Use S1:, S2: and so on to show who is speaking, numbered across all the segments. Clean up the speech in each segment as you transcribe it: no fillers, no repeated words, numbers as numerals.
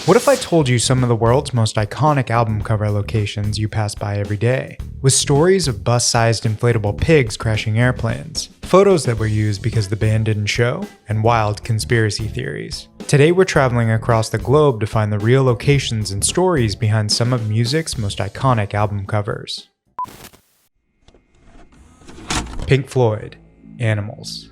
S1: What if I told you some of the world's most iconic album cover locations you pass by every day, with stories of bus-sized inflatable pigs crashing airplanes, photos that were used because the band didn't show, and wild conspiracy theories? Today we're traveling across the globe to find the real locations and stories behind some of music's most iconic album covers. Pink Floyd, Animals.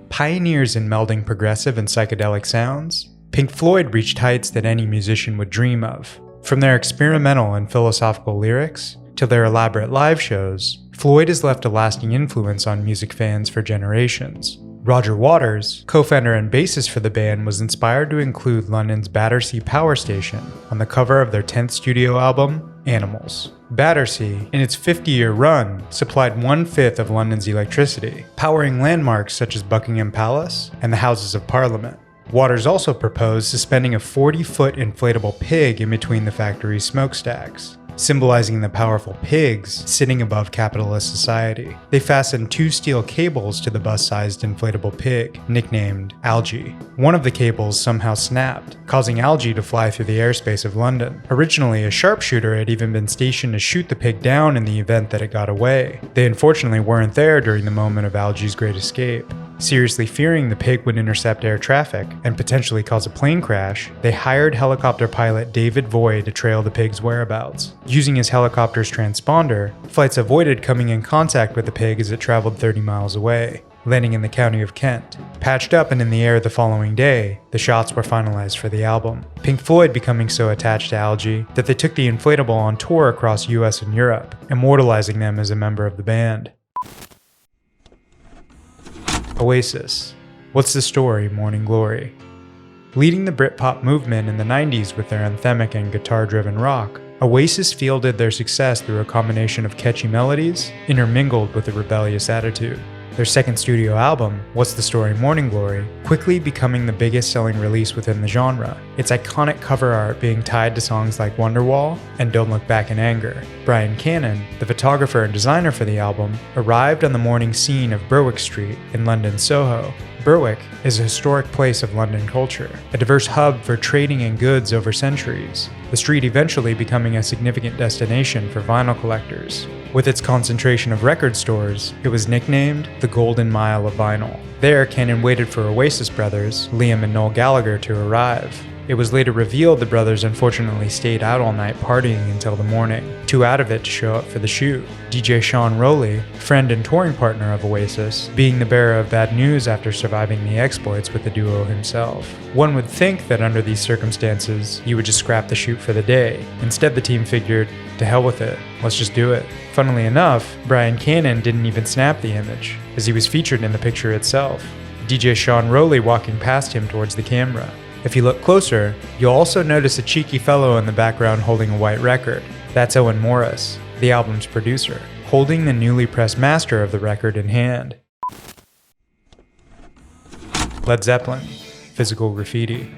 S1: Pioneers in melding progressive and psychedelic sounds, Pink Floyd reached heights that any musician would dream of. From their experimental and philosophical lyrics to their elaborate live shows, Floyd has left a lasting influence on music fans for generations. Roger Waters, co-founder and bassist for the band, was inspired to include London's Battersea power station on the cover of their 10th studio album, Animals. Battersea, in its 50-year run, supplied 1/5 of London's electricity, powering landmarks such as Buckingham Palace and the Houses of Parliament. Waters also proposed suspending a 40-foot inflatable pig in between the factory's smokestacks, symbolizing the powerful pigs sitting above capitalist society. They fastened 2 steel cables to the bus-sized inflatable pig, nicknamed Algae. One of the cables somehow snapped, causing Algae to fly through the airspace of London. Originally, a sharpshooter had even been stationed to shoot the pig down in the event that it got away. They unfortunately weren't there during the moment of Algae's great escape. Seriously fearing the pig would intercept air traffic and potentially cause a plane crash, they hired helicopter pilot David Bowie to trail the pig's whereabouts. Using his helicopter's transponder, flights avoided coming in contact with the pig as it traveled 30 miles away, landing in the county of Kent. Patched up and in the air the following day, the shots were finalized for the album. Pink Floyd becoming so attached to Algae that they took the inflatable on tour across US and Europe, immortalizing them as a member of the band. Oasis. What's the story, Morning Glory? Leading the Britpop movement in the 90s with their anthemic and guitar-driven rock, Oasis fielded their success through a combination of catchy melodies intermingled with a rebellious attitude. Their second studio album, What's the Story, Morning Glory, quickly becoming the biggest selling release within the genre, its iconic cover art being tied to songs like Wonderwall and Don't Look Back in Anger. Brian Cannon, the photographer and designer for the album, arrived on the morning scene of Berwick Street in London's Soho. Berwick is a historic place of London culture, a diverse hub for trading in goods over centuries, the street eventually becoming a significant destination for vinyl collectors. With its concentration of record stores, it was nicknamed the Golden Mile of Vinyl. There, Cannon waited for Oasis brothers, Liam and Noel Gallagher, to arrive. It was later revealed the brothers unfortunately stayed out all night partying until the morning, too out of it to show up for the shoot. DJ Sean Rowley, friend and touring partner of Oasis, being the bearer of bad news after surviving the exploits with the duo himself. One would think that under these circumstances, you would just scrap the shoot for the day. Instead, the team figured, to hell with it, let's just do it. Funnily enough, Brian Cannon didn't even snap the image, as he was featured in the picture itself, DJ Sean Rowley walking past him towards the camera. If you look closer, you'll also notice a cheeky fellow in the background holding a white record. That's Owen Morris, the album's producer, holding the newly pressed master of the record in hand. Led Zeppelin, Physical Graffiti.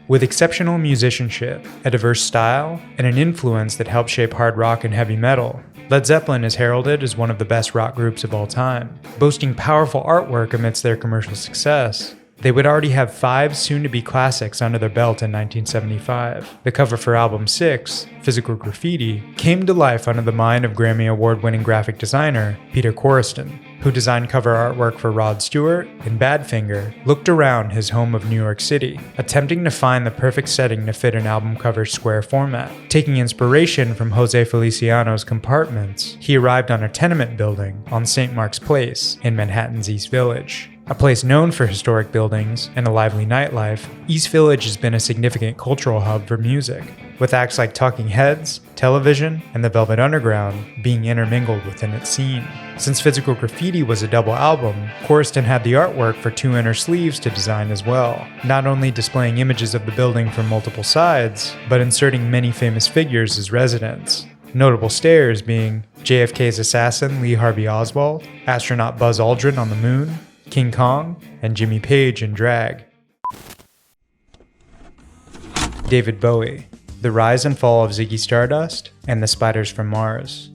S1: With exceptional musicianship, a diverse style, and an influence that helped shape hard rock and heavy metal, Led Zeppelin is heralded as one of the best rock groups of all time. Boasting powerful artwork amidst their commercial success, they would already have 5 soon-to-be classics under their belt in 1975. The cover for album 6, Physical Graffiti, came to life under the mind of Grammy Award-winning graphic designer Peter Corriston, who designed cover artwork for Rod Stewart and Badfinger, looked around his home of New York City, attempting to find the perfect setting to fit an album cover's square format. Taking inspiration from Jose Feliciano's Compartments, he arrived on a tenement building on St. Mark's Place in Manhattan's East Village. A place known for historic buildings and a lively nightlife, East Village has been a significant cultural hub for music, with acts like Talking Heads, Television, and the Velvet Underground being intermingled within its scene. Since Physical Graffiti was a double album, Corriston had the artwork for 2 inner sleeves to design as well, not only displaying images of the building from multiple sides, but inserting many famous figures as residents. Notable stares being JFK's assassin Lee Harvey Oswald, astronaut Buzz Aldrin on the moon, King Kong, and Jimmy Page in drag. David Bowie, The Rise and Fall of Ziggy Stardust, and The Spiders from Mars.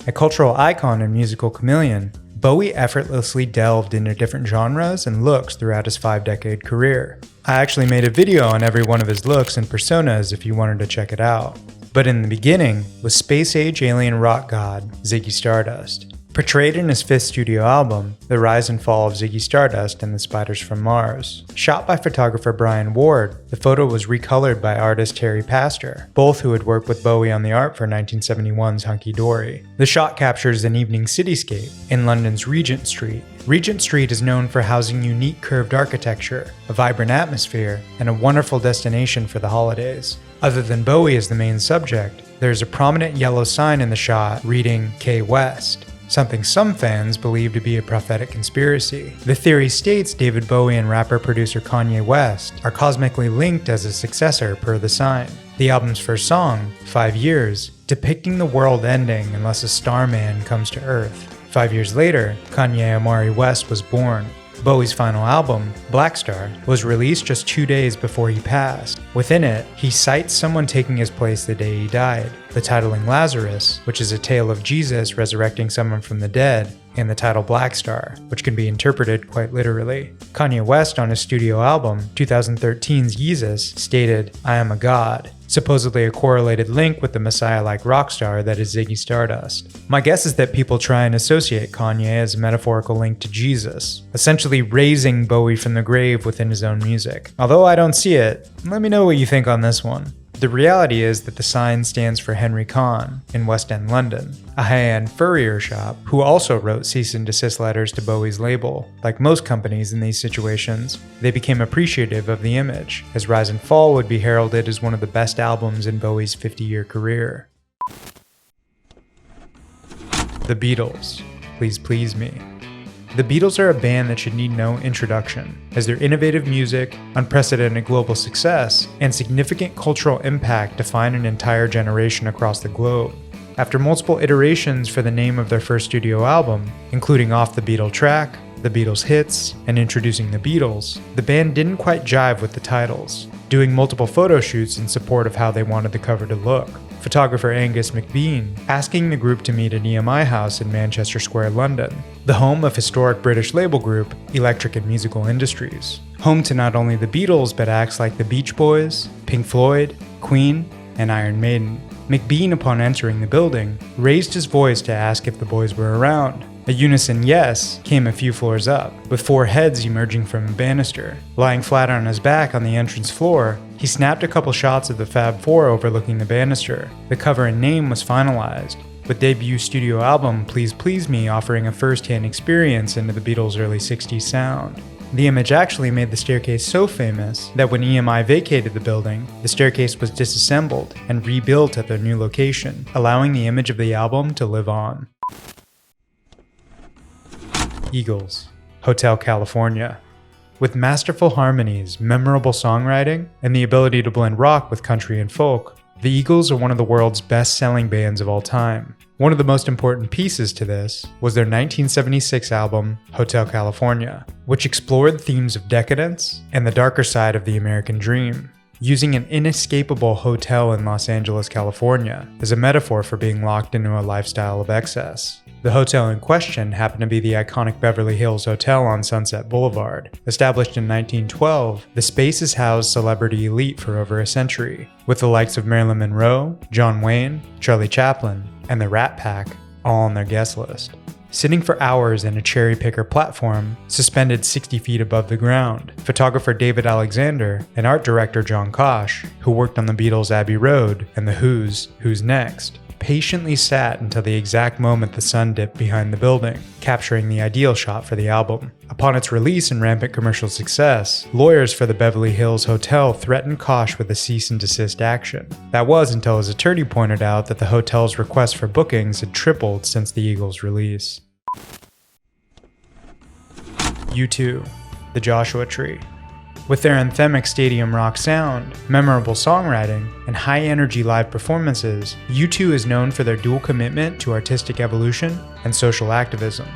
S1: A cultural icon and musical chameleon, Bowie effortlessly delved into different genres and looks throughout his 5-decade career. I actually made a video on every one of his looks and personas if you wanted to check it out. But in the beginning was space-age alien rock god Ziggy Stardust. Portrayed in his 5th studio album, The Rise and Fall of Ziggy Stardust and the Spiders from Mars. Shot by photographer Brian Ward, the photo was recolored by artist Terry Pastor, both who had worked with Bowie on the art for 1971's Hunky Dory. The shot captures an evening cityscape in London's Regent Street. Regent Street is known for housing unique curved architecture, a vibrant atmosphere, and a wonderful destination for the holidays. Other than Bowie as the main subject, there is a prominent yellow sign in the shot reading K West, something some fans believe to be a prophetic conspiracy. The theory states David Bowie and rapper-producer Kanye West are cosmically linked as a successor per the sign. The album's first song, 5 Years, depicting the world ending unless a starman comes to Earth. 5 years later, Kanye Amari West was born. Bowie's final album, Black Star, was released just 2 days before he passed. Within it, he cites someone taking his place the day he died, the titling Lazarus, which is a tale of Jesus resurrecting someone from the dead, and the title Black Star, which can be interpreted quite literally. Kanye West on his studio album, 2013's Yeezus, stated, "I am a god," supposedly a correlated link with the messiah-like rock star that is Ziggy Stardust. My guess is that people try and associate Kanye as a metaphorical link to Jesus, essentially raising Bowie from the grave within his own music. Although I don't see it, let me know what you think on this one. The reality is that the sign stands for Henry Kahn in West End London, a high-end furrier shop who also wrote cease and desist letters to Bowie's label. Like most companies in these situations, they became appreciative of the image, as Rise and Fall would be heralded as one of the best albums in Bowie's 50-year career. The Beatles, Please Please Me. The Beatles are a band that should need no introduction, as their innovative music, unprecedented global success, and significant cultural impact define an entire generation across the globe. After multiple iterations for the name of their first studio album, including Off the Beatle track, The Beatles Hits, and Introducing the Beatles, the band didn't quite jive with the titles, doing multiple photo shoots in support of how they wanted the cover to look. Photographer Angus McBean asking the group to meet at EMI House in Manchester Square, London, the home of historic British label group Electric and Musical Industries. Home to not only the Beatles but acts like the Beach Boys, Pink Floyd, Queen, and Iron Maiden. McBean, upon entering the building, raised his voice to ask if the boys were around. A unison yes came a few floors up, with 4 heads emerging from a banister. Lying flat on his back on the entrance floor, he snapped a couple shots of the Fab Four overlooking the banister. The cover and name was finalized, with debut studio album Please Please Me offering a first-hand experience into the Beatles' early 60s sound. The image actually made the staircase so famous that when EMI vacated the building, the staircase was disassembled and rebuilt at their new location, allowing the image of the album to live on. Eagles, Hotel California. With masterful harmonies, memorable songwriting, and the ability to blend rock with country and folk, the Eagles are one of the world's best-selling bands of all time. One of the most important pieces to this was their 1976 album, Hotel California, which explored themes of decadence and the darker side of the American dream, using an inescapable hotel in Los Angeles, California, as a metaphor for being locked into a lifestyle of excess. The hotel in question happened to be the iconic Beverly Hills Hotel on Sunset Boulevard. Established in 1912, the space has housed celebrity elite for over a century, with the likes of Marilyn Monroe, John Wayne, Charlie Chaplin, and the Rat Pack all on their guest list. Sitting for hours in a cherry picker platform suspended 60 feet above the ground, photographer David Alexander and art director John Kosh, who worked on the Beatles' Abbey Road and the Who's Who's Next, patiently sat until the exact moment the sun dipped behind the building, capturing the ideal shot for the album. Upon its release and rampant commercial success, lawyers for the Beverly Hills Hotel threatened Kosh with a cease and desist action. That was until his attorney pointed out that the hotel's requests for bookings had tripled since the Eagles' release. U2, The Joshua Tree. With their anthemic stadium rock sound, memorable songwriting, and high-energy live performances, U2 is known for their dual commitment to artistic evolution and social activism.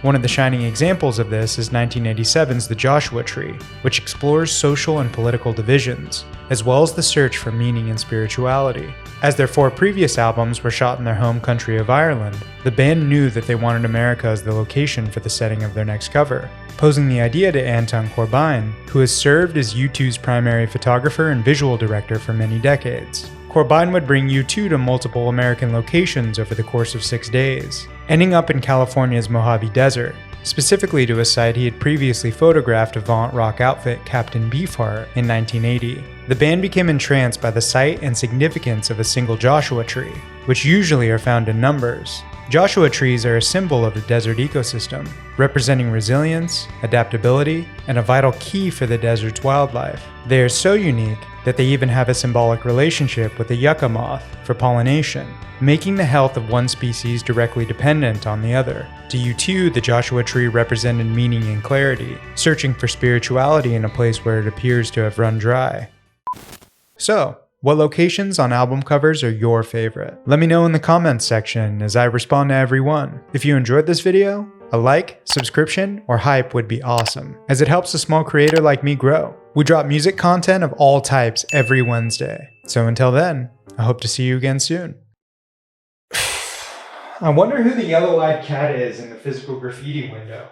S1: One of the shining examples of this is 1987's The Joshua Tree, which explores social and political divisions, as well as the search for meaning and spirituality. As their 4 previous albums were shot in their home country of Ireland, the band knew that they wanted America as the location for the setting of their next cover, posing the idea to Anton Corbijn, who has served as U2's primary photographer and visual director for many decades. Corbijn would bring U2 to multiple American locations over the course of 6 days, ending up in California's Mojave Desert, specifically to a site he had previously photographed avant rock outfit Captain Beefheart in 1980. The band became entranced by the sight and significance of a single Joshua tree, which usually are found in numbers. Joshua trees are a symbol of the desert ecosystem, representing resilience, adaptability, and a vital key for the desert's wildlife. They are so unique that they even have a symbolic relationship with the yucca moth for pollination, making the health of one species directly dependent on the other. To U2, the Joshua tree represented meaning and clarity, searching for spirituality in a place where it appears to have run dry. So, what locations on album covers are your favorite? Let me know in the comments section as I respond to every one. If you enjoyed this video, a like, subscription, or hype would be awesome, as it helps a small creator like me grow. We drop music content of all types every Wednesday. So until then, I hope to see you again soon. I wonder who the yellow-eyed cat is in the physical graffiti window.